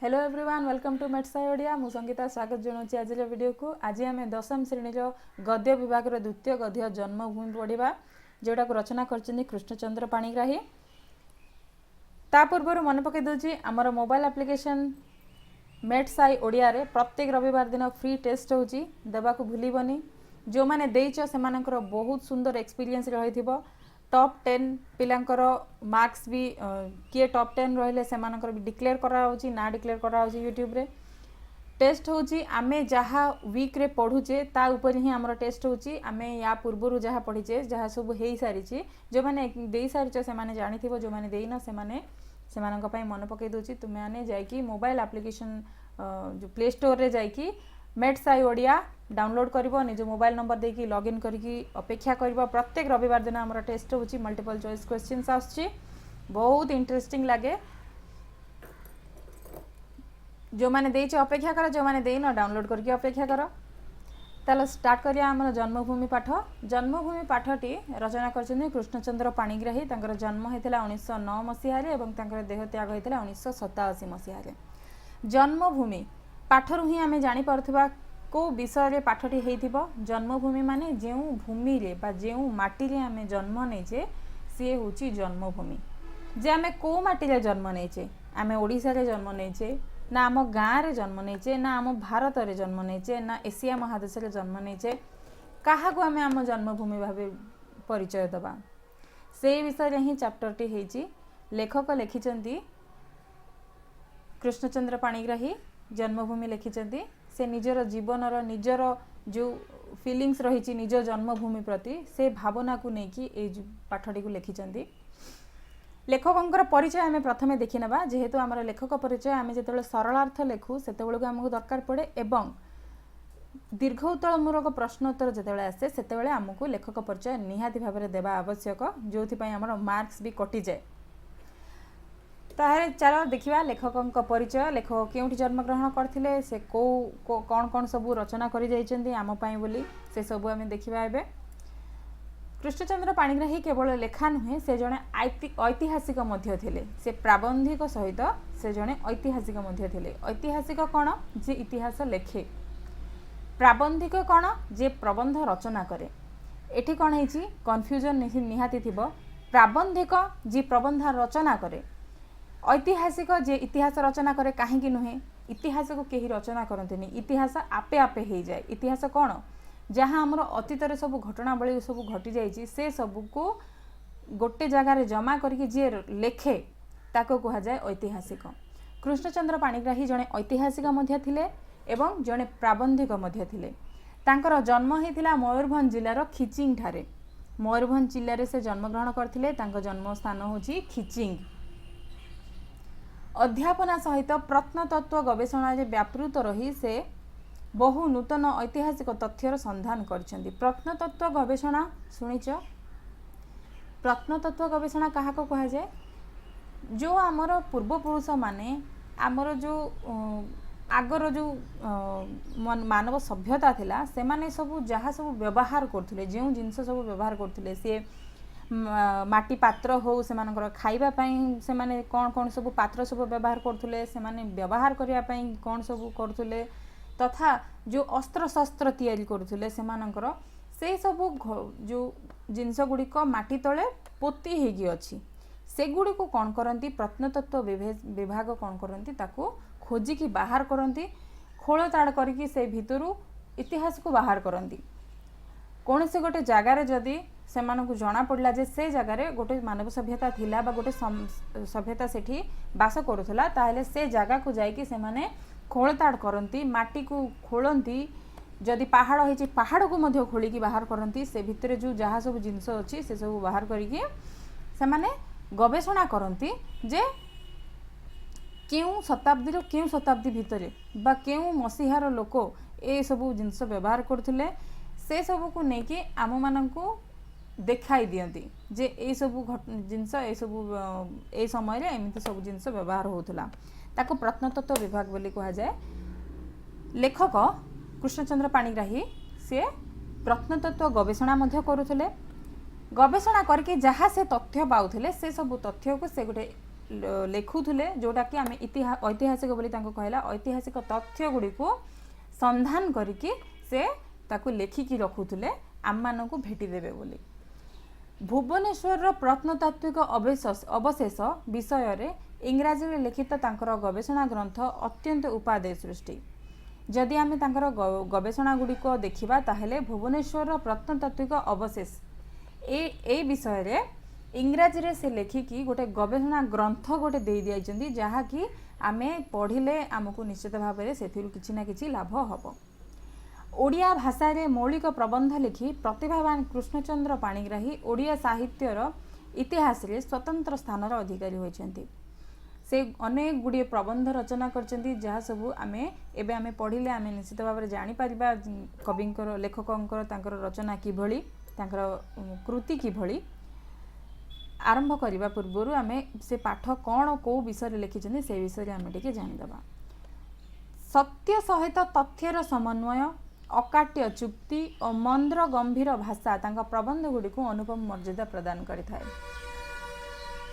Hello everyone welcome to मेट्साई ओडिया मु संगीता स्वागत जनाऊँ आज वीडियो को। आज आम दशम श्रेणी गद्य विभाग द्वितीय गद्य जन्मभूमि पढ़ा जोटा को रचना कर कृष्णचंद्र पाणिग्राही। ता पूर्व मन पकई दूसरी आमर मोबाइल एप्लिकेशन मेट्साई ओडिया रे प्रत्येक रविवार दिन फ्री टेस्ट होची देवा को भूलबनी। जो मैंने देइछ सेमानकर बहुत सुंदर एक्सपीरियंस रही टॉप 10 पिलांकर मार्क्स भी किए टॉप 10 रहिले सेमानकर भी डिक्लेयर करा होची ना डिक्लेयर करा होची यूट्यूब रे टेस्ट होची। आमे जहाँ वीक रे पढ़ुचे ता ऊपर ही हमर टेस्ट होची। आमे या पूर्वरु जहाँ पढ़ीचे जहाँ सब हेई सारिची जो माने देई सारिछ से माने जानिथिबो जो माने देइना से माने सेमानक पई मन पकई दोची। तुमे आने जाईकी मोबाइल एप्लिकेशन जो प्ले स्टोर रे जाईकी मेट्साई ओडिया डाउनलोड करिवो निज मोबाइल नंबर देकी लॉगिन करके अपेक्षा करिवो। प्रत्येक रविवार दिन हमर टेस्ट होची मल्टीपल चॉइस क्वेश्चंस आछी बहुत इंटरेस्टिंग लागे। जो माने देइछ अपेक्षा करो जो माने देइनो डाउनलोड करके अपेक्षा करो। ताले स्टार्ट करिया हमर जन्मभूमि पाठ। जन्मभूमि पाठटी रचना करछन कृष्णचंद्र पाणिग्राही। तांकर जन्म हेतिला 1909 मसिहा रे एवं तांकर देह त्याग हेतिला 1987 मसिहा रे। जन्मभूमि पाठरु ही आमे जानि परथबा को विषय रे पाठटी हेइथिबो। जन्मभूमि माने जेउ भूमि रे बा जेउ माटी रे आमे जन्म नेचे से होची जन्मभूमि। जे आमे को माटी रे जन्म नेचे आमे ओडिसा रे जन्म नेचे ना आम गाँव रे जन्म नेचे ना आम भारत रे जन्म नेचे ना एशिया महादेश रे जन्म नेचे कहा को आमे आम जन्मभूमि भावे परिचय दबा से विषय रे ही चैप्टरटी हेची। लेखक लिखिचंती कृष्णचंद्र पाणिग्राही जन्मभूमि लिखिचंती। से निजर जीवनर निजर जो फीलिंग्स रही निज जन्मभूमि प्रति से भावना को लेकिन ये पाठटी को लिखिचंती। लेखकंकर परिचय आम प्रथमे देखि नबा। जेहेतु आमर लेखक परिचय आम जो सरलार्थ लेखु से आमको दरकार पड़े एवं दीर्घ उत्तरमूलक प्रश्नोत्तर जो आसे से आमको लेखक परिचय निहाती भाव में देवा आवश्यक जो आमर मार्क्स भी कटि जाए। ताहे चलो देखिबा लेखकंक परिचय। लेखक केउठी जन्मग्रहण करथिले से कौन कौन सब रचना करि जाइछन्ती आम पई बोली से सब आम देखिबा। एबे कृष्णचंद्र पाणिग्राही केवल लेखा नुहे से जड़े ऐतिहासिक मध्य थिले। से प्राबंधिक सहित से जड़े ऐतिहासिक मध्य थिले। ऐतिहासिक कौन जे इतिहास लेखे, प्राबंधिक कौन जे प्रबंध रचना करे। एठी कौन है कन्फ्यूजन निहाती थिबो। प्राबंधिक जे प्रबंध रचना करे, ऐतिहासिक जे इतिहास रचना करे कहीं नुहे इतिहास को केही रचना करते इतिहास आपे आपे हो जाए। इतिहास कौन जहाँ आमर अतीत सब घटनावली सब घटी जाइए से सब को गोटे जगार जमा करके जी लेखे ताको कहा जाए ऐतिहासिक। कृष्णचंद्र पाणिग्राही जड़े ऐतिहासिक मध्य थिले एवं जड़े प्राबंधिक मध्य थिले। तांकर जन्म होता मयूरभंज जिलार खिचिंग ठारे। मयूरभंज जिले में से जन्मग्रहण करथिले। तांकर जन्म स्थान होची खिचिंग। अध्यापना सहित प्रत्नतत्व गवेषणा व्यापृत रही से बहु नूतन ऐतिहासिक तथ्यर संधान करछन्ती। प्रत्नतत्व गवेषणा शुणिच। प्रत्नतत्व गवेषणा क्या कहा जाए जो आमर पूर्वपुरुष माने आमर जो आगर जो मानव सभ्यता थिला से माने सब जहाँ सब व्यवहार करथुले जो जिनस सब व्यवहार करथुले सी माटी पात्र हो से खाइबा पई से माने कौन कौन सब पात्र सब व्यवहार करथुले से माने व्यवहार करिया पई कौन सब करथुले तथा जो अस्त्र शस्त्र तैयारी करथुले से मानकर से सब जो जिनस गुड़िक माटी तले पोती हेगी अछि से गुड़ी को कौन करती प्रत्नतत्व विभाग कौन करती ताको खोजिकी बाहर करती खोलताड़ करके से भितरु इतिहास को बाहर करती। कौन से गोटे जगार जदि से जना पड़ा जे से जगार गोटे मानव सभ्यता थिला बा गोटे सभ्यता सेठी बास करुला ताहले से जगह को जाइकी से माने खोलताड़ करती माटी को खोलती। जदि पहाड़ होइछि पहाड़ को मध्य खोलिकी बाहर करती से भितर जो जहाँ सब जिनस अच्छी से सब बाहर करके से माने गवेषणा करती जे केउ शताब्दी रो केउ शताब्दी भितर बा केउ मसीहार लोक ए सब जिनस व्यवहार करथिले से सब को लेकिन आम मानू देखाई दियंती जे ए सब जिनस ए सब ए समय रे एमिति सब जिनस व्यवहार होतला ताको प्रत्नतत्व विभाग बोली कहा जाए। लेखक कृष्णचंद्र पाणिग्राही से प्रत्नतत्व गवेषणा मध्य करुथिले। गवेषणा करके जहाँ से तथ्य पाउथिले से सब तथ्य को से गोटे लेखुले जोटा कि आम ऐतिहासिक बोली कहला ऐतिहासिक तथ्य गुड़ी को संधान करके से ताकू लेखिकी रखुले आम मान को भेटिदेवे बोली। भुवनेश्वर प्रत्नतात्विक अवशेष विषय रे इंग्राजी रे लिखित तांकर गवेषणा ग्रंथ अत्यंत उपादेय सृष्टि। जदि आम तांकर गवेषणा गुड़ी को देखा ताहले भुवनेश्वर प्रत्नतात्विक अवशेष ए विषय रे इंग्राजी रे से लेखिकी गोटे गवेषणा ग्रंथ गोटे दे दिया जहाँ कि आमे पढ़िले आमको निश्चित भाव में से किसी ना किसी लाभ हम। ओडिया भाषा रे मौलिक प्रबंध लिखि प्रतिभावान कृष्णचंद्र पाणिग्राही ओडिया साहित्यर इतिहास रे स्वतंत्र स्थानर अधिकारी होइछन्ति। से अनेक गुड़िए प्रबंध रचना करछन्ति जहाँ सबू आमे एबे आमे पढ़िले आमे निश्चित भाव में जानि परिबा कविंकर लेखकंकर तांकर रचना किभଳି तांकर कृति किभଳି। आरंभ करने पूर्व आमे से पाठ कौन कौ विषय लिखिछन्ति से विषय आमे टिके जानिदबा। सत्य सहित तथ्यर समन्वय अकाट्य चुक्ति और मंद्र गंभीर भाषा तांका प्रबंध गुड़ी को अनुपम मर्यादा प्रदान करिथाय।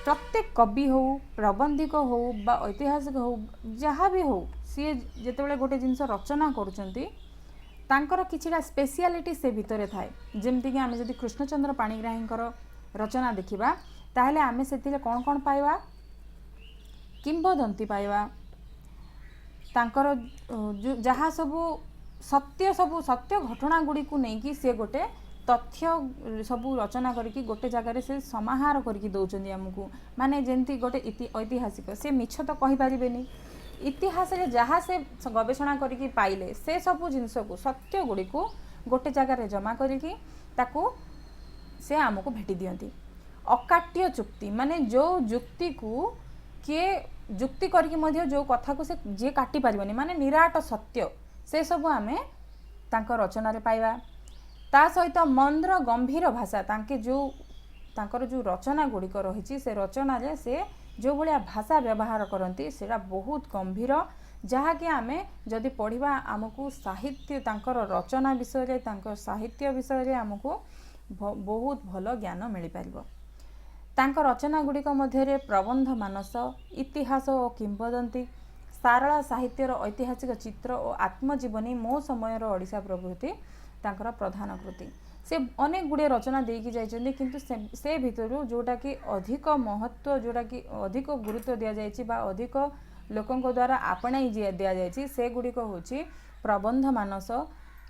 प्रत्येक कवि हो प्रबंधिक हो बा ऐतिहासिक हो जहाँ भी हो सी जेतेबेले गोटे जिनस रचना करुचंती तांकर किछिटा स्पेशलिटी से भितरे थाए। जेमति कि आमे जदि कृष्णचंद्र पाणिग्राहींकर रचना देखिबा ताहले आमे सेतिले कौन पाइबा किंबदंती पाइबा तांकर जहाँ सबू सत्य घटना गुड़ी को नहीं सी गोटे तथ्य सबू रचना करके गोटे जगार से समाहार करके दौरान आमको माने जमती गोटे ऐतिहासिक से मिछ तो कही पारे इतिहास रे जहाँ से गवेषणा करके पाइले से सबू जिनस को सत्य गुड़ी को गोटे जगार जमा करके ताकू से आमको भेटी दियंती। अकाट्य चुक्ति माने जो जुक्ति को किए जुक्ति करके जो कथा को से जे काटी पारिबनी माने निराट सत्य से सब आमे तांको रचना रे पाइबा। ता सहित मंद्र गंभीर भाषा तांके जो तांकर जो रचना गुड़िक रही से रचना रे से जो भाया भाषा व्यवहार करती सेटा बहुत गंभीर जहाँकि आमे जदि पढ़िबा आमको साहित्य तांकर रचना विषय रे तांकर साहित्य विषय रे आमको बहुत भल ज्ञान मिल पारिबो। तांक रचना गुड़िक मध्य प्रबंध मानस इतिहास और किंबदंती सारला साहित्यर ऐतिहासिक चित्र और आत्मजीवनी मो समयर ओडिशा प्रभृति तांकर प्रधान कृति। से अनेक गुड़े रचना देकी जाइछन्ति किंतु से भितरु जोटा कि अधिक महत्व जोटा कि अधिक गुरुत्व दिया जाइछि बा अधिक लोकंक द्वारा आपणाई दिया जाइछि से गुड़िक होछि प्रबंध मानस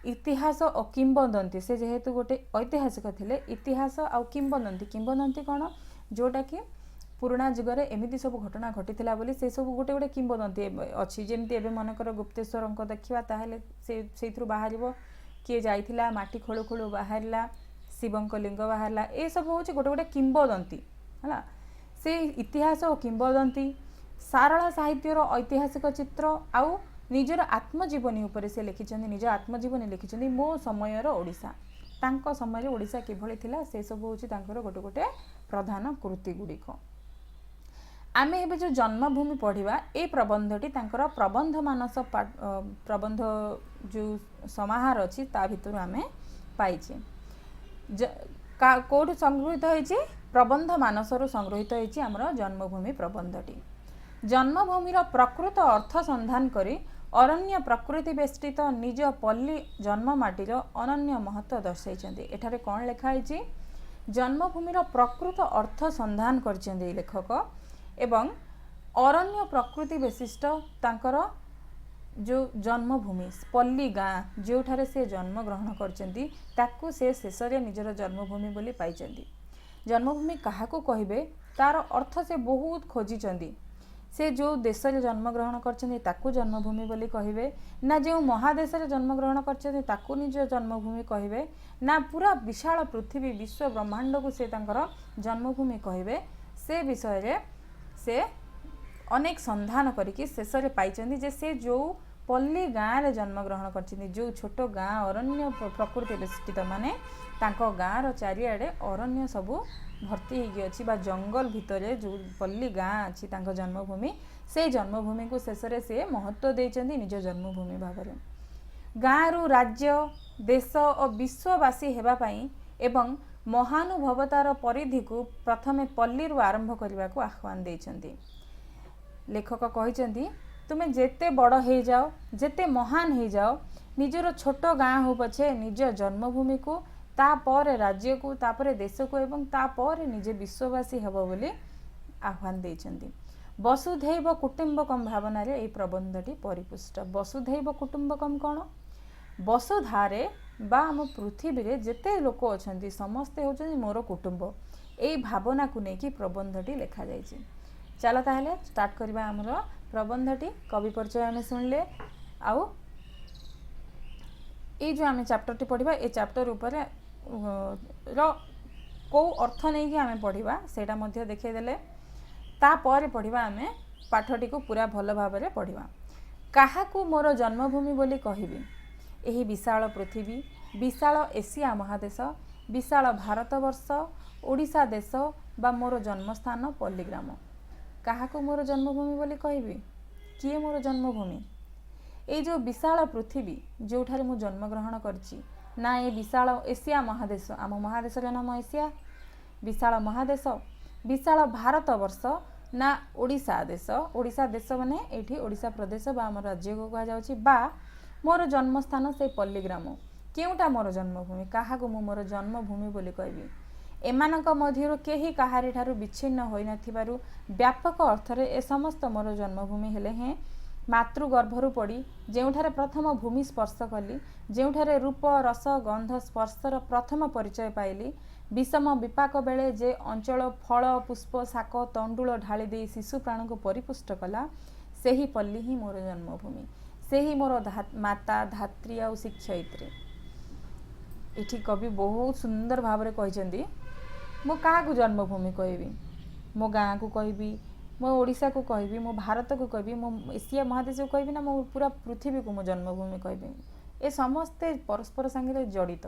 इतिहास और किंबदंती। से जेहेतु गोटे ऐतिहासिक थिले इतिहास और किंबदंती किंबदंती कौन जोटा कि पुराणा जुगर एमती सब घटना घटी बोली से सब गोटे गोटे किंबदंती अच्छी जमती एवं मनकर गुप्तेश्वर देखा ताहले से बाहर किए जाइथिला माटी खोलु खोलु बाहरला शिवंक लिंग बाहरला ए सब हूँ गोटे गोटे किंबदंती है। से इतिहास और किंबदंती सारला साहित्यर ऐतिहासिक चित्र आउ निजर आत्मजीवनी उपरे से लिखिछन्ति निज आत्मजीवनी लिखिछन्ति मो समयर ओडिशा तांको समय ओडिशा किभଳି थिला से सब हूँ तांकर गोटे गोटे प्रधान कृति गुड़िक। आमे एबे जो जन्मभूमि पढ़िबा ए प्रबंधटी तांकर प्रबंध मानस प्रबंध जो समाहार अछि ता भितर आमे पाइछि कोड संग्रहित होइछि प्रबंध मानसरु संग्रहित होइछि हमर जन्मभूमि प्रबंधटी। जन्मभूमिर प्रकृत अर्थ संधान करी अरण्य प्रकृति बेष्टित निज पल्ली जन्ममाटीर अनन्य महत्व दर्शाइछन्ति। एठारे कोन लेखा होइछि जन्मभूमिर प्रकृत अर्थ संधान करछन्ति लेखक एवं अरण्य प्रकृति विशिष्ट तांकर जो जन्मभूमि पल्ली गाँ जो ठारे से जन्म ग्रहण करछन्ति ताकू से शेष रे निजर जन्मभूमि बोली पाइछन्ति। जन्मभूमि काहाकू कहिबे तार अर्थ से बहुत खोजिछन्ति। से जो देश रे जन्म ग्रहण करछन्ति ताकू जन्मभूमि बोली कहिबे ना जो महादेश रे जन्म ग्रहण करछन्ति ताकू निज जन्मभूमि कहिबे ना पूरा विशाल पृथ्वी विश्व ब्रह्मांड को से तांकर जन्मभूमि कहिबे से विषय रे से अनेक संधान करके शेष रे पाइछन्ति जे से जो पल्ली गाँ रे जन्म ग्रहण करछन्ति जो छोट गाँ अरण्य प्रकृति बेष्टित माने तांको गाँ रो चारिआडे अरण्य सबू भर्ती होगी अच्छी बा जंगल भितरे जो पल्ली गाँ अच्छी तांको जन्मभूमि से जन्मभूमि को शेष रे से महत्व देइछन्ति निज जन्मभूमि भावरे। गाँ रु राज्य देश और विश्ववासी हेबा पई एवं महानुभवतार परिधि को प्रथमे पल्ली रु आरंभ करने को आह्वान देइछन्ति। लेखक कहिछन्ति तुमे जेते बड़ हो जाओ जेते महान हो जाओ निजर छोट गाँ हो पछे निज जन्मभूमि को तापर राज्य को तापर देश को एवं तापर निजे विश्ववासी हेब बोली आह्वान देइछन्ति। वसुधैव कुटुम्बकम भावना रे ए प्रबंधटी परिपुष्ट। वसुधैव कुटुम्बकम कौन? वसुधारे बा आम पृथ्वी रे जेते लोक अछन्ति समस्ते होछन्ति मोर कुटुंब एई भावना को नेकी प्रबंधटी लिखा जाइछि। चलो ताहले स्टार्ट करबा हमर प्रबंधटी। कवि परिचय आम शुणिले आउ ये जो आम चैप्टरटी पढ़ा ए चैप्टर उपर कौ अर्थ नहीं कि आम पढ़ा सेटा मध्य देखिदेले तापर पढ़ा आम पाठटी को पूरा भल भाव में पढ़ा। काहाकू मोर जन्मभूमि बोली कहबी? एही विशाल पृथ्वी, विशाल एशिया महादेश, विशाल भारतवर्ष, ओडिशा देश बा मोर जन्मस्थान पल्लीग्राम। काहाकू मोर जन्मभूमि बोली कहबी? किए मोर जन्मभूमि? ये जो विशाल पृथ्वी जोठारे मु जन्मग्रहण करछि ना ये विशाल एशिया महादेश, आम महादेश नाम एशिया, विशाल महादेश, विशाल भारतवर्ष ना ओडिशा देश। ओडिशा देश माने एठी ओडिशा प्रदेश बा आम राज्य को कहा जाउछि बा मोर जन्मस्थान से पल्लीग्राम। केउटा मोर जन्मभूमि? काहाकू मु मोर जन्मभूमि बोली कहबी? एमानक मध्यरु केही काहारी ठारू विच्छिन्न होई नथिबारु व्यापक अर्थरे ए समस्त मोर जन्मभूमि हेले हैं मातृगर्भरु पड़ी जेउठारे प्रथम भूमि स्पर्श कली, जेउठारे रूप रस गंध स्पर्शर प्रथम परिचय पाइली, विषम विपाक बेले जे अंचल फल पुष्प शाक तंडुल ढाली दे शिशु प्राण को परिपुष्ट कला सेही पल्ली ही मोर जन्मभूमि, सेही मोर माता धात्री आ शिक्षयित्री। एठी कवि बहुत सुंदर भाव में कहिसेंती मो काहाकू जन्मभूमि कहबी? मो गाँ को कहबी, मो ओडिशा को कहबी, मो भारत को कहबी, मो एशिया महादेश को कहबी ना मो पूरा पृथ्वी को मो जन्मभूमि कहबी? ए समस्ते परस्पर संगे जड़ित,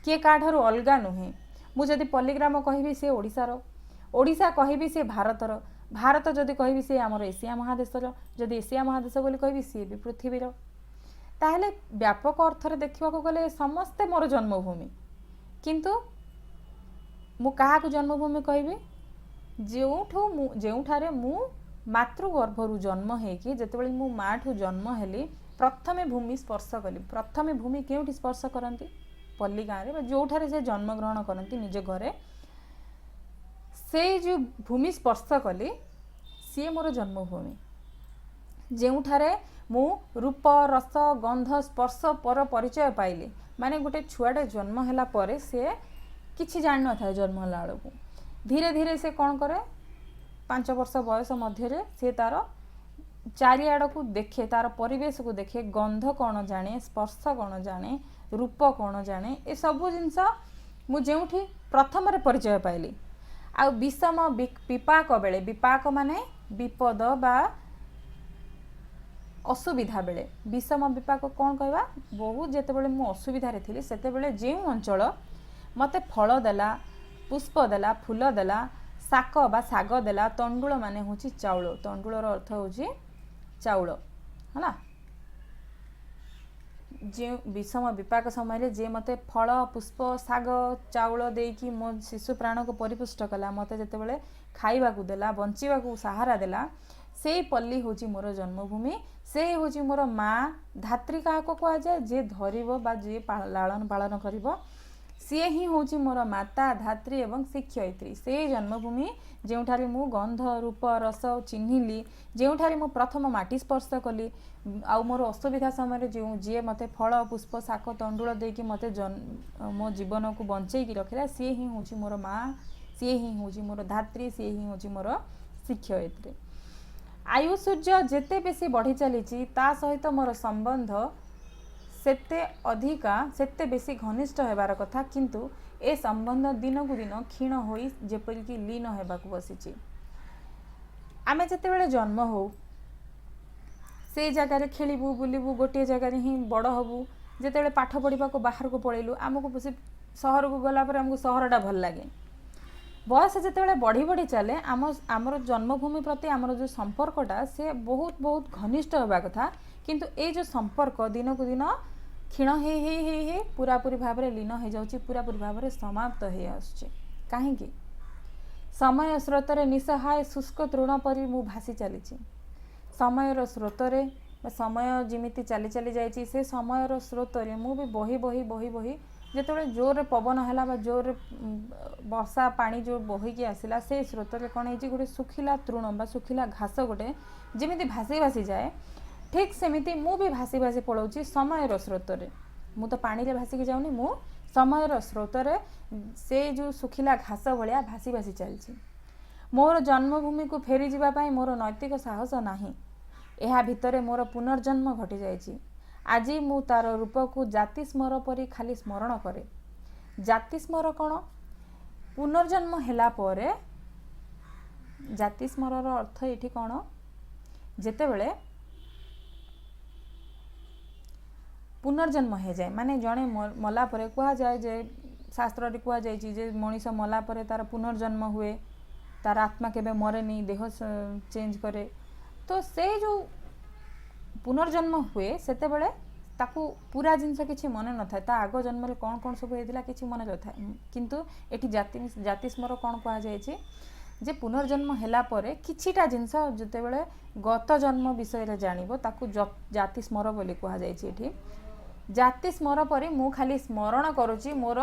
किए काठारू अलगा नुहे। मु जदि पल्लीग्राम कहबी से ओडिशार, ओडिशा कहबी से भारतर, भारत जदि कहबी से आमर एशिया महादेशर, जदि एशिया महादेश बोली कहबी सी भी पृथ्वीर। ताहले व्यापक अर्थरे देखा गले समस्ते मोर जन्मभूमि, किंतु मु काहाकू जन्मभूमि कहबी? जेउठारे मु मातृगर्भरु जन्म हेकि जेतेबेले मु माठू जन्म हेली प्रथमे भूमि स्पर्श कली। प्रथमे भूमि केउठी स्पर्श करंती? पल्ली गाँव रे, जोठारे से जन्म ग्रहण करंती निज घरे, से जो भूमि स्पर्श कली सी मोर जन्मभूमि। जेउठारे मु रूप रस गंध स्पर्श पर परिचय पाइली, माने गोटे छुआटे जन्म होला परे से किछि जान न था। जन्म होला बेलकू धीरे धीरे से कौन करे 5 वर्ष बयस मध्य से तार चारिआड़ को देखे, तार परिवेश को देखे, गंध कौन जाने, स्पर्श कौन जाने, रूप कौन जाने, ए सबू जिनस मुझे प्रथम परिचय पाइली। आ विषम विपाक बेले, विपाक माने विपद बा असुविधा बेले, विषम विपाक कौन कहवा? बहुत जेतेबेले मु असुविधा रे थिली सेतेबेले जे अंचल मते फल देला, पुष्प देला, फूल देला, शाक बा शाग देला, तंडुल माने होची चाउल, तंडुलर अर्थ होची चाउल है। जे विषम विपाक समय जे मते फल पुष्प शाग चाउल देकी मो शिशु प्राण को परिपुष्ट कला, मते जेतेबेले खाइबा को देला, बंचिबा को सहारा देला, से पल्ली होची मोर जन्मभूमि, से होची मोर माँ धात्री। क्या कह जाए? जे धरिबो बा जे लालन पालन करिबो सी ही होची मोर माता धात्री एवं शिक्षयित्री। से जन्मभूमि जेउठारे मु गंध रूप रस चिन्हिली, जेउठारे मु प्रथम माटी स्पर्श कली, आउ मोर असुविधा समय जो जी मते फल पुष्प शाक तंडुल देकी मते मो जीवन को बंचेकी रखिला, सी ही होची मोर माँ, सी ही होची मोर धात्री, सी ही होची मोर शिक्षयित्री। आयु सूर्य जेते बेसी बढ़ी चली ता सहित मोर संबंध सेते अधिका सेते बेसी घनिष्ठ हेबार कथा, किंतु ए संबंध दिन को दिन क्षीण होई जेपरिक लीन हेबाकू बसिछि। आमे जेतेबेले जन्म हो से जगार खेलबू बुलबू गोटे जगार ही बड़ हबू, जेतेबेले पाठ पढ़ा को बाहर को पलैलु आमको सहर को गला पर आमको सहरटा भल लगे। बयस जितेबाला बढ़ी बढ़ी चले आमर जन्मभूमि प्रति आमर जो संपर्कटा से बहुत बहुत घनिष्ठ होगा कथा, किंतु ये जो संपर्क दिन को दिन क्षीण हे पूरापूरी भाव में लीन हो जाऊँगी, पूरापूरी भाव में समाप्त हो आसुचे। कहीं समय स्रोत निसहाय शुष्क तृण परी मु भासी चली समयर स्रोत समय जमीती चली चली जाइए से समयर स्रोत मु भी बही बही बही बही जिते जोर पवन है जोर वर्षा पानी जो बहीकी आसला से स्रोत कौन है गोटे सुखिला तृण बा सुखिला घास गोटे जमी भासी भासी जाए ठीक सेमिति मु भी भासी भासी पलाऊँगी समयर स्रोत मु तो पानी रे भासिकी जाऊनी मु समयर स्रोत से जो सुखिला घास भाया भासी भासी चलती मोर जन्मभूमि को फेरी जावाई मोर नैतिक साहस नाही एहा भितरे मोर पुनर्जन्म घटी जाइछि। आज मु तार रूप को जाति स्मर परी खाली स्मरण करे। जाति स्मर कौन पुनर्जन्म हैला परे जाति स्मरर अर्थ ये कौन जेते बेले पुनर्जन्म हो जाए माने जड़े मला परे कह जाए जे शास्त्र कह जाए मनीष मला परे तार पुनर्जन्म हुए तार आत्मा केबे मरेनी देह चेंज करे तो से जो पुनर्जन्म हुए सेते बेले ताकू पूरा जिनस किसी मन न था ता आग जन्म रे कौन कौन सब होइतिला किछि मन न था किंतु एठी जाति स्मर कौन कह जाए जे पुनर्जन्म हैला परे किछिटा जिनस जते बेले गत जन्म विषय रे जानिबो ताकू जाति स्मर बोली कह जाए एठी जाति स्मर परे मु खाली स्मरण करूची मोर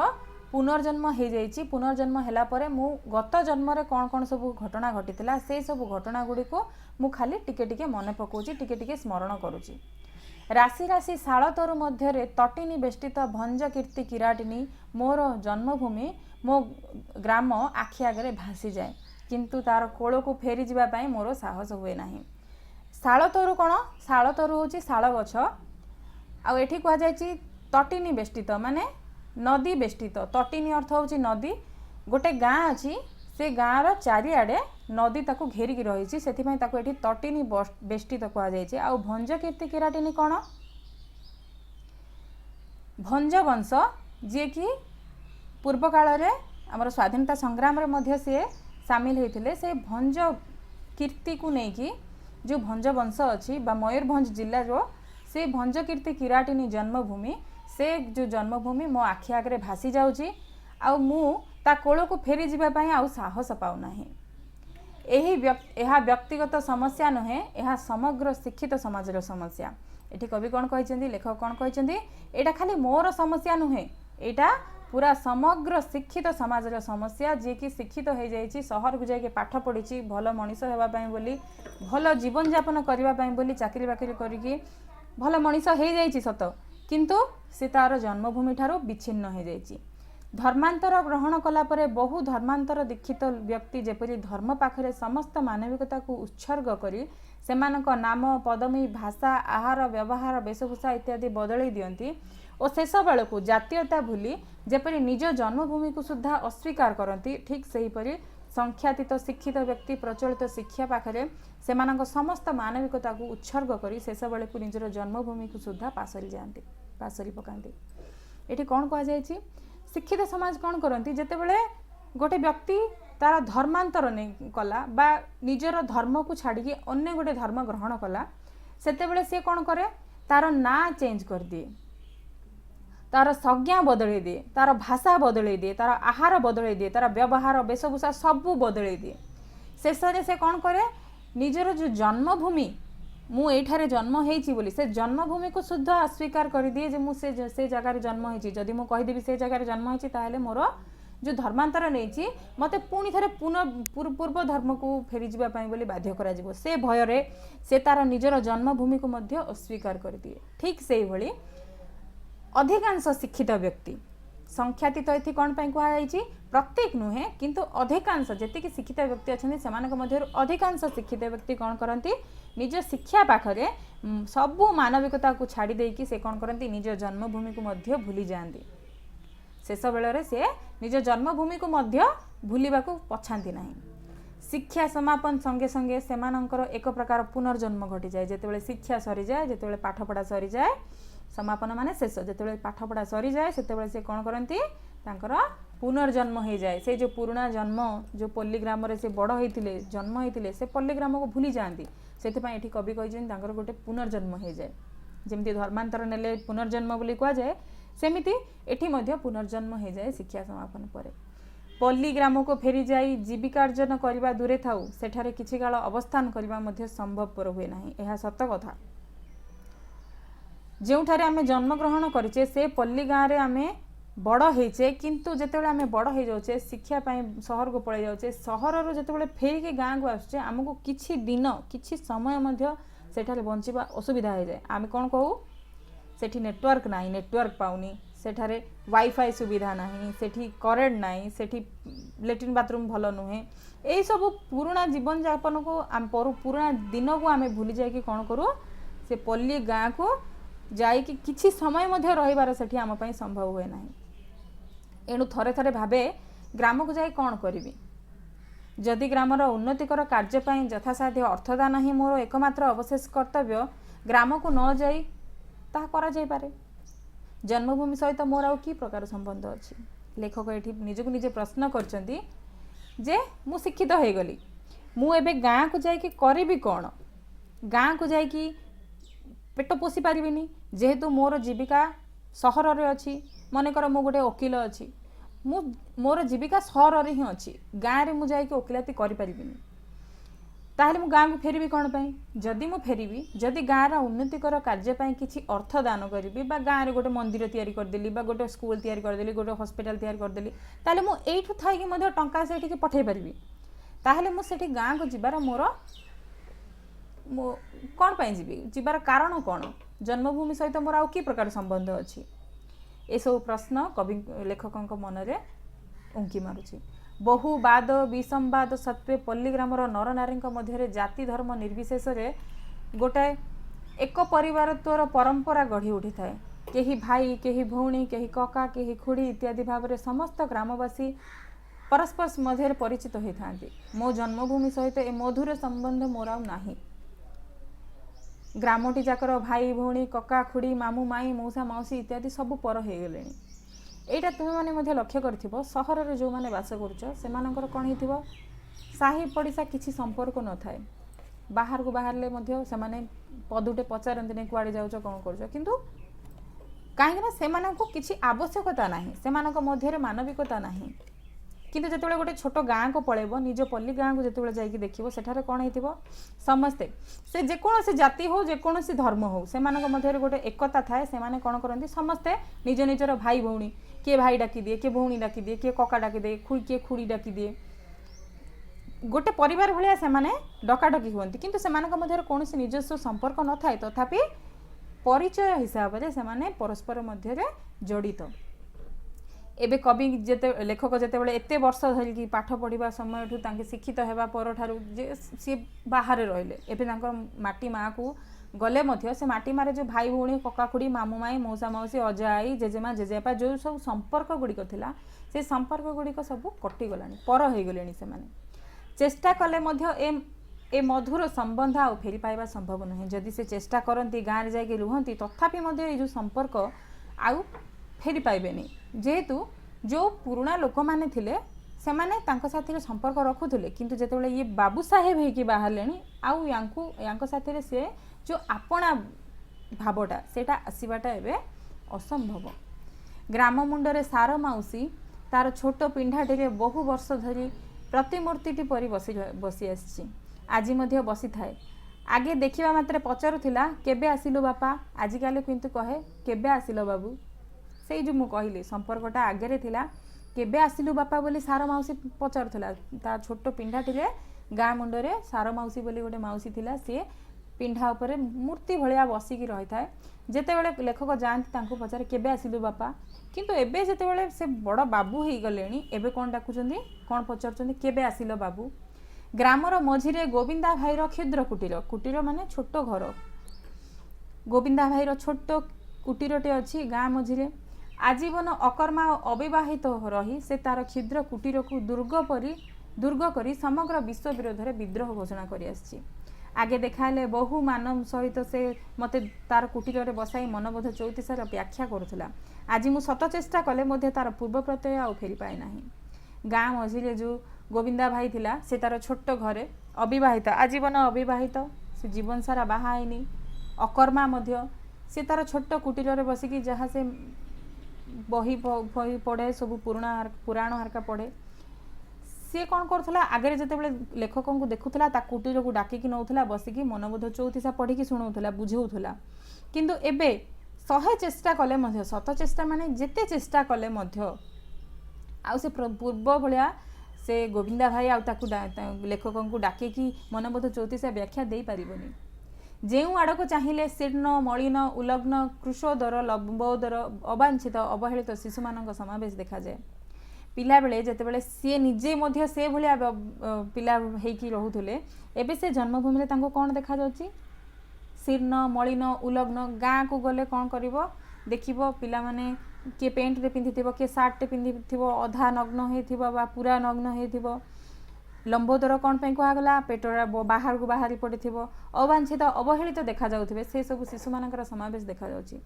पुनर्जन्म हो जाइए पुनर्जन्म हैला परे मु गत जन्म रे कौन कौन सब घटना घटीला से सब घटना गुड़ी को मु खाली टिके टिके मन पकाउची टिके टिके स्मरण करूची। राशि राशि शाल तरु मध्य तटिनी बेष्टित भंज कीर्ति किराटिनी मोर जन्मभूमि मो ग्राम आखि आगे भासी जाए किंतु तार कोल को फेरी जावाई मोर साहस हुए नहीं। शाल तरु कौन शाल तरु हूँ शाल गछ आउ एठी कह जाइए तटिनी बेष्टित माने नदी बेष्टित तटिनी अर्थ हूँ नदी गोटे गाँ अच्छी से गाँर चारिआडे नदी ताकू घेरिकी रही से तटिनी बेष्टित कह जाए। आउ भंज कीर्ति किराटिनी कौन भंज वंश जी कि पूर्व काल रे आमर स्वाधीनता संग्राम रे मध्य से सामिल होते से भंज कीर्ति को लेकिन जो भंज वंश अच्छी मयूरभंज जिला जो से भंज कीर्ति किराटिनी जन्मभूमि से जो जन्मभूमि मो आखि आगे भासी जाऊँगी आउ मु ता कोल को फेरी जावाई आउ साहस पाऊना। यह व्यक्तिगत समस्या नुहे यह समग्र शिक्षित समाजर समस्या। एठी कवि कौन कहते लेखक कौन कहते एटा खाली मोर समस्या नुहे एटा पूरा समग्र शिक्षित समाजर समस्या जी कि शिक्षित हो जाइए सहर को जाके पाठ पढ़ी भल मनीष होगापाई बोली भल जीवन यापन करने बोली चाकरी बाकरी करिकी भल मनीष हो जाइए सत किंतु से तार जन्मभूमि ठारू विच्छिन्न हो जाइए। धर्मांतर ग्रहण कला परे बहु धर्मांतर दीक्षित व्यक्ति जेपरी धर्म पाखरे समस्त मानविकता को उत्सर्ग करी सेमानक नाम पदमी भाषा आहार व्यवहार वेशभूषा इत्यादि बदलई दियंती और शेष बेल को जातीयता भूली जेपरी निज जन्मभूमि को सुद्धा अस्वीकार करती ठीक सेहीपरि संख्यातीत शिक्षित व्यक्ति प्रचलित शिक्षा पाखरे सेमानक समस्त मानविकता को उत्सर्ग करी शेष बेल को निजर जन्मभूमि को सुद्धा पासरी पकाती। एठी कौन कह जाए शिक्षित समाज कौन करती जितेबले गोटे व्यक्ति तार धर्मांतर नहीं कला बा निजर धर्म को छाड़ी अन्य गोटे धर्म ग्रहण कला सेतेबले से कौन करे तार ना चेंज कर दिए तार संज्ञा बदल दिए तार भाषा बदल दिए तार आहार बदल दिए तार व्यवहार वेशभूषा सबू बदल दिए शेष से कौन करे निजर जो जन्मभूमि मु एठारे जन्म होइछि बोली से जन्मभूमि को शुद्ध अस्वीकार कर दिए जे मु से जगार जन्म होइछि जदि मु कहिदेबी से जगार जन्म होइछि ताहेले मोर जो धर्मांतर नहीं मते पुणी थे पूर्व धर्म को फेरी जावाई बोली बाध्य करा जिवो से भय रे से तार निजर जन्मभूमि को मध्य अस्वीकार कर दिए। ठीक से भली अधिकांश शिक्षित व्यक्ति संख्यातीत ये कौन कहुई प्रत्येक नुहे किंतु अधिकांश जी शिक्षित व्यक्ति अच्छा से अधिकांश शिक्षित व्यक्ति कौन करती निज शिक्षा पाखरे सबू मानविकता को छाड़ी देकी से कौन करती निज जन्मभूमि को मध्य भूली जाती शेष बेल से निज जन्मभूमि को मध्य भूलिबा को पछाती नहीं। शिक्षा समापन संगे संगे सेमानंकर एक प्रकार पुनर्जन्म घटी जाए जितेबाला शिक्षा सरी जाए जितेबाला पाठपढ़ा सरी जाए समापन माने शेष जितेबाला पाठपढ़ा सरी जाए सेतेबाला से कौन करती तांकर पुनर्जन्म हो जाए से जो पुराना जन्म जो पल्लीग्राम से बड़ होते जन्म होते से पल्लीग्राम को भूली जाती से कवि कहते गोटे पुनर्जन्म हो जाए जमती धर्मांतर नेले पुनर्जन्म बोली कह जाए सेमिति एठी मध्य पुनर्जन्म हो जाए शिक्षा समापन पर। पल्ली ग्राम को फेरी जाई जीविकार्जन करने दूरे थाऊ सेठारे किछि काल अवस्थान करने मध्य संभवपर हुए नाही। यह सत कथा। जोठारे आमे जन्म ग्रहण करिचे से पल्ली गाँव रे आमे बड़ होइचे किंतु जेतेबेले आमे बड़ हो जाउचे शिक्षा पाई शहर को पळै जाउचे शहर जेतेबेले फेरिके गाँ को आसुचे आमको किछि दिन किछि समय मध्य सेठारे बंचिबा असुविधा हो जाए। आमे कोन कहू सेठी नेटवर्क नाही नेटवर्क पाउनी सेठारे वाईफाई सुविधा नाही सेठी करेंट नाही सेठी लेट्रिन बाथरूम भल नुहे एई सब पुराना जीवन यापन को आम पुराना दिन को आमे भूली जाय कि कोन करू से पल्ली गाँ को जाई कि किछि समय मध्य रहिबार सेठी आम पई संभव हुए नाही। एणु थरे थरे भाबे ग्राम को जाई कौन करी जदि ग्रामर उन्नतिकर कार्यपाई यथासाध्य अर्थदान ही मोर एकमात्र अवशेष कर्तव्य ग्राम को न जाई ताहा करा जाई पारे। जन्मभूमि सहित मोर आउ की प्रकार संबंध अछि। लेखक एठी निजको निजे प्रश्न करचंती जे मु शिक्षित हो गली मु एबे गाँ को जाई कि करिबी कौन गाँ को जाई कि पेट पोषी पारिबिनी जेहेतु मोर जीविका सहर रे अछि मनकर मु गोटे वकील अछि मु मोर जीविका सहर रे ही अछि गाँ रे मु जाई कि वकिलाती करि पारिबिनी ताहले मु गाँ को फेरिबी कोन पई जदि मु फेरिबी जदि गाँ रा उन्नतिकर कार्य पई किछि अर्थ दान करिबी बा गाँ रे गोटे मंदिर तयारी कर देली बा गोटे स्कूल तयारी कर देली गोटे हॉस्पिटल तयारी कर देली ताहले मु एठु थाई कि मधे टंका सेठी के पठै परिबी ताहले मु सेठी गाँ को जिबार मोर कौन पाई जीवी जीवार कारण कौन जन्मभूमि सहित मोर आउ कि प्रकार संबंध अच्छी ए सब प्रश्न कवि लेखक मन में उंकी मारुची। बहु बाद विसंवाद सत्वे पल्ली ग्रामर नर नारी मध्य जाति धर्म निर्विशेष गोटाए एक परिवारत्वर परंपरा गढ़ी उठी थाए केही भाई केही भौणी केही कका केही खुड़ी इत्यादि भाव में समस्त ग्रामवासी परस्पर मध्य परिचित होता। मो जन्मभूमि सहित ए मधुर संबंध मोर आउ नाही। ग्रामटी जाकर भाई भौणी कका खुड़ी मामू माई मौसा मौसी इत्यादि सब पर हो गले। यहाँ तुम्हें मैंने लक्ष्य कर सहर में जो मैंने बास कर कौन हो साही पड़िशा किसी संपर्क न थाए बाहर को बाहर से पदुटे पचारती कुआड़े जाऊच कौन कर किंतु कहीं किसी आवश्यकता ना से मानविकता ना किंतु जो गोटे छोट गाँ को पलैब निज पल्ली गाँ को जो जाकि देखो सेठारे कौन हो समस्ते से जेकोसी जाति हो जेकोसी धर्म हो से मध्य गोटे एकता थाए से कौन करती समस्ते निज निजर भाई भौणी किए भाई डाकी दिए किए भौणी डाकी दिए किए कका डाकी दिए किए खुड़ी डाकी दिए गोटे परिवार भाया से डकाडकी हुंती किंतु से मध्य कौन निजस्व संपर्क न थाए तथापि परिचय हिसाब से परस्पर मध्य जड़ित। एबे कवि जेते लेखक जेतेबेले एते वर्ष धरिकी पाठ पढ़िबा समय ठू शिक्षित हेबा पर ठारू जे सी बाहर रहिले एबे तांकर माटी माँ को गले मध्य से माटी मारे जो भाई भौणी कका खुड़ी मामू माई मौसा मौसी अजा आई जेजेमा जेजेपा जो सब संपर्क गुड़िक थिला से संपर्क गुड़िक सब कटिगलानी पर हो गले से माने चेष्टा कले मध्य ए मधुर संबंध आ फेरी पाइबा संभव नहीं। जदि से चेष्टा करती गाँव में जाकि रुहती तथापि मध्य ये जो संपर्क आउ फेरी पाइबेनी जेहेतु जो पुराना लोक माने थिले से माने तांको साथी संपर्क रखुले किंतु जेतेबेले ये बाबू साहेब होइकी बाहरले आउ यांको साथी से जो आपणा भावटा सेटा आसीबाटा एबे असंभव। ग्राम मुंडरे सार माउसी तार छोट पिंढाटे बहु वर्ष धरी प्रतिमूर्ति परी बसी आसी आज मध्य बसी थाए आगे देखिबा मात्रे पचारुथिला केबे आसिलु बापा आजिकाली किंतु कहे केबे आसिलो बाबू से जो मु कहली संपर्कटा आगे थिला केबे आसिलु बापा बोली सार माउसी पचारुथिला ता छोट पिंढाटिले गाँ मुंडरे सार माउसी बोली गोटे माउसी थिला सी पिंढा उपरे मूर्ति भलिया बसिकी रही थाए जेतेबेले लेखक जाती तांको पचारे केबे आसिलु बापा किंतु एबे जेतेबेले से बड़ बाबू हो गलेनी एबे कौन डाकुचंदी कौन पचारुचंदी केबे आसिलो बाबू। ग्रामर मझिरे गोविंदा भाईर क्षुद्र कुटीर कुटीर माने छोट घर गोविंदा भाईर छोट कुटीरटे अच्छी गाँ मझिरे आजीवन अकर्मा अविवाहित रही से तार क्षुद्र कुटीर को दुर्ग करी समग्र विश्व विरोध में विद्रोह घोषणा करी आसी आगे देखाले बहु मानव सहित से मते तार कुटीर रे बसाई मनबोध 34 व्याख्या करुला आज मु शत चेष्टा कले मध्य तार पूर्व प्रत्यय आ फेरी पाए नाही। गाँ मझिरे जो गोविंदा भाई थिला से तार छोट घरे अविवाहित आजीवन अविवाहित से जीवन सारा बाहाइनी अकर्मा मध्य सी तार छोट कुटीर बसिकी जहाँ से बही बही पढ़े सब पुराण हरका पढ़े सी कौन करूला आगे जिते लेखक को देखुला कुटीर को डाकिकी नौला बसिकी मनबोध चौथिसा पढ़ी शुणाऊला बुझाऊला किंतु एबे 100 चेष्टा कले शत चेष्टा माने जेते चेष्टा कले आउ से पूर्व भाया से गोविंदा भाई लेखक को डाकिकी मनबोध चौथिसा व्याख्या दे पारिबनी जो आड़ को चाहिए शीर्ण मलिन उलग्न कृशोदर लंबोदर अवांछित अवहेलित शिशु मान समावेश देखा जाए पिला बेले जेतेबेले सी निजे से भाया पिला होइकी रहूले एबे से जन्मभूमि कौन देखा जाउची शीर्ण मलिन उलग्न गाँ को गले कौन करिवो देखिबो पिला माने किए पेंट रे पिंधिथिबो किए सार्ट रे पिंधिथिबो अधा नग्न होइथिबो बा पूरा नग्न होइथिबो लंबोदर कौन पे कहगला पेटरा बाहर को बाहरी पड़े अवांछित अवहेलित देखा जाउथिबे से सब शिशु मानकर समावेश देखा जाउची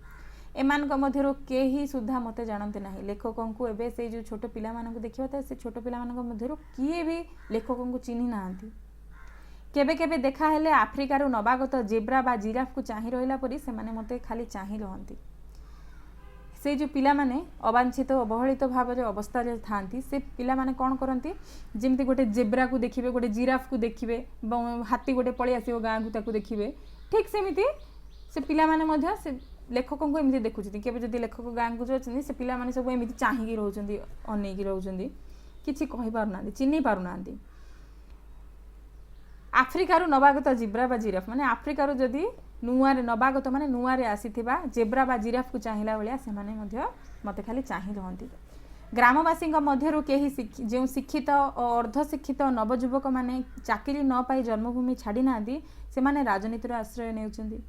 एमानक मध्यरु केही सुद्धा मते जानते नाही लेखकों को एबे से जो छोट पिला मानक देखिबा त से छोट पिला मानक मध्यरु किए भी लेखकों को चिन्ही नांती केबे केबे देखा हेले आफ्रिकार नवागत जेब्रा बा जिराफ को चाहि रहिला परी से माने मते खाली चाहि रहंती से जो पिला माने अवांछित अवहेलित भाव अवस्था थांती से पिला माने कौन करती जमती गोटे जेब्रा को देखिए गोटे जिराफ को देखिए हाथी गोटे पलि आसो गाँ को ताकू देखिए ठीक सेमती से पिला माने मध्य से लेखकों को एमती देखुं केबे जदि लेखक गाँ को जाती से पिला माने सब एमती चाहिए रोचंती अनेकी रोचंती किछि कहि पारुना चिन्ही पारुना आफ्रिकार नवागत जिब्रा बा जिराफ माने आफ्रिकार जदि नुआरे नवागत माने नुआरे आसीथिबा जेब्रा बा जिराफ को चाहिला बेलिया से माने मध्य मते खाली चाहि रहंती ग्रामवासी मध्यरु केही जो शिक्षित और अर्धशिक्षित नवजुवक माने चाकरी न पाई जन्मभूमि छाड़ी नांदी से माने राजनीतिर आश्रय नेउचंदी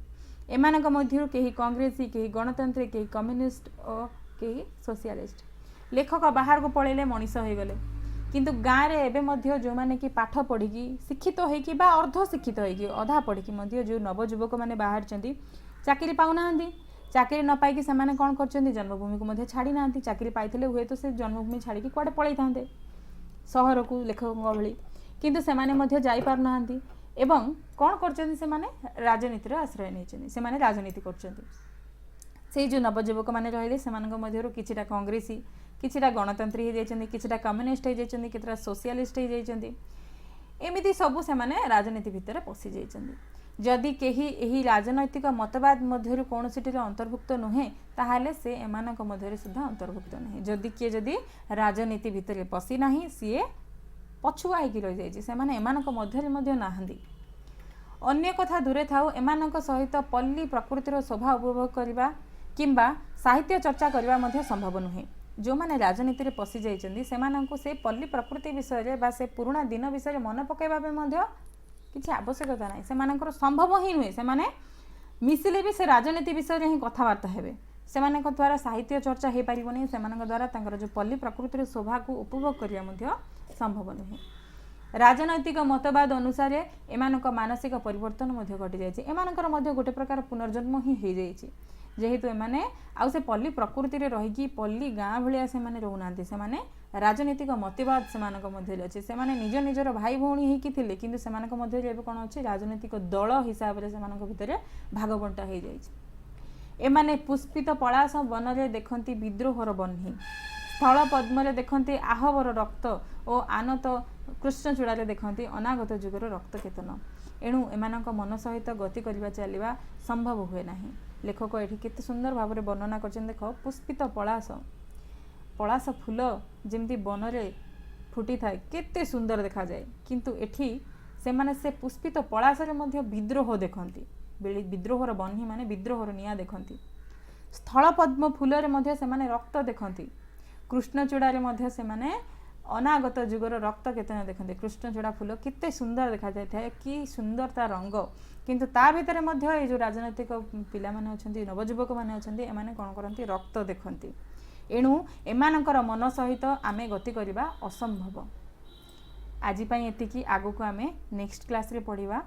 एमानक मध्यरु केही कांग्रेसी केही गणतंत्री केही कम्युनिस्ट और केही सोशलिस्ट लेखक बाहर को पळेले मनीष हो गले किंतु गाँव रे एबे मध्य जो माने कि पाठ पढ़ी शिक्षित होइकी बा अर्ध शिक्षित होइकी अधा पढ़ी मध्य जो नवजुवक माने बाहर चंदी चाकरी पाउना चाकरी न पाई से माने कौन करचंदी जन्मभूमि को मध्य छाड़ी नांती चाकरी पाइथिले हुए तो से जन्मभूमि छाड़ी की कुआडे पळै थांते शहर को लेखक भली किंतु से माने मध्य जाई पार नांती एवं कौन करचंदी से माने राजनीतिर आश्रय नेचंदी से माने राजनीति करचंदी से जो नवजुवक माने रहिले सेमानक मध्यरु किछिटा कांग्रेसी किछिटा गणतंत्री हो जाइछन्ती किछिटा कम्युनिस्ट हो जाइछन्ती किछिटा सोशलिस्ट हो जाइछन्ती एमिति सबु से माने राजनीति भितर पसि जाइछन्ती जदि केही एही राजनैतिक मतवाद मध्यरु कोनोसिटिर अंतर्भुक्त नुहे ताहाले से एमानक मध्यरे सुद्धा अंतर्भुक्त नहीं जदि किए जदि राजनीति भितर पसि नाही सीए पछुआ होइकी रहि जाइछि से माने एमानक मध्यरे मध्य नाहंदी अन्य कथा दूरे थाउ एमानक सहित पल्ली प्रकृतिर शोभा उपभोग करबा किंबा साहित्य चर्चा करबा मध्य संभव नुहे जो माने राजनीति रे पसि जाइछन्ती सेमानंकु से पल्ली प्रकृति विषय रे बा से पुराना दिन विषय रे मन पकेबा बे मध्य किछि आवश्यकता नाही सेमानंकर संभव ही नुहे से माने मिसिले भी से राजनीति विषय रे ही कथावार्ता हेबे सेमानक द्वारा साहित्य चर्चा हे पारिबनी सेमानक द्वारा तांकर जो पल्ली प्रकृति रे शोभा को उपभोग करिया मध्य संभव नुहे राजनैतिक मतवाद अनुसार एमानक मानसिक परिवर्तन मध्य घटी जाइछि एमानकर मध्य गोटे प्रकार पुनर्जन्म ही हो जाइछि जेहेतु एमाने आउ से पल्ली प्रकृति रे रहिकी पल्ली गाँ भलिया से माने रहउनांती से माने राजनीतिक मतवाद सेमानक मध्य अछि से माने निज निजर भाई भौणी हेकी थिले किंतु सेमानक मध्य एबे कोन अछि राजनीतिक दल हिसाब रे सेमानक भितरे भाग बंटा हे जाइछि एमाने पुष्पित पलाश वन रे देखंती विद्रोहर बन्ही स्थल पद्म रे देखंती आहवर रक्त और आनत कृष्ण चूड़ा रे देखंती अनागत जुगर रक्त केतन एणु एमानक मन सहित गति करबा चलिबा संभव हुए नाही लेखक एठी केते सुंदर भाव में वर्णना करछन देख पुष्पित पलाश पलाश फूल जेमती वन रे फुटी थाए केते सुंदर देखा जाए किंतु एठी से माने से पुष्पित पलाश रे मध्य विद्रोह देखंती विद्रोहर बन्ही माने विद्रोहर निया देखंती स्थल पद्म फूल रे मध्य से माने रक्त देखंती कृष्णचूड़ा रे मध्य से माने अनागत जुगर रक्त केतन देखते कृष्णचूड़ा फूल केते सुंदर देखा जाए कि सुंदर ता रंग किंतु ता भितर मध्य ये जो राजनैतिक पिला माने अछंती नवजुवक माने अछंती एमाने कोन करंती रक्त देखंती एणु एमानकर मन सहित आमे गति करिबा असंभव आजि पई एतिकी आगो को आमे नेक्स्ट क्लास रे पढिबा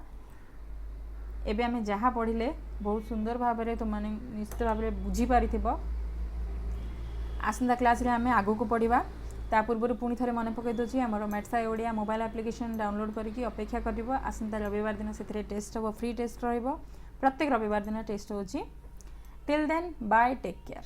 एबे आमे जहा पढिले बहुत सुंदर भाव रे तो माने निश्चित भाव रे बुझी पारिथिबो आसंता क्लास रे आमे आगो को पढिबा ता पूर्व पुणी थे मन पकई दूसरी आम maths Odia mobile application download करके अपेक्षा कर आसंता रविवार दिन से टेस्ट हम फ्री टेस्ट रहिबो प्रत्येक रविवार दिन टेस्ट होची till then bye, take care.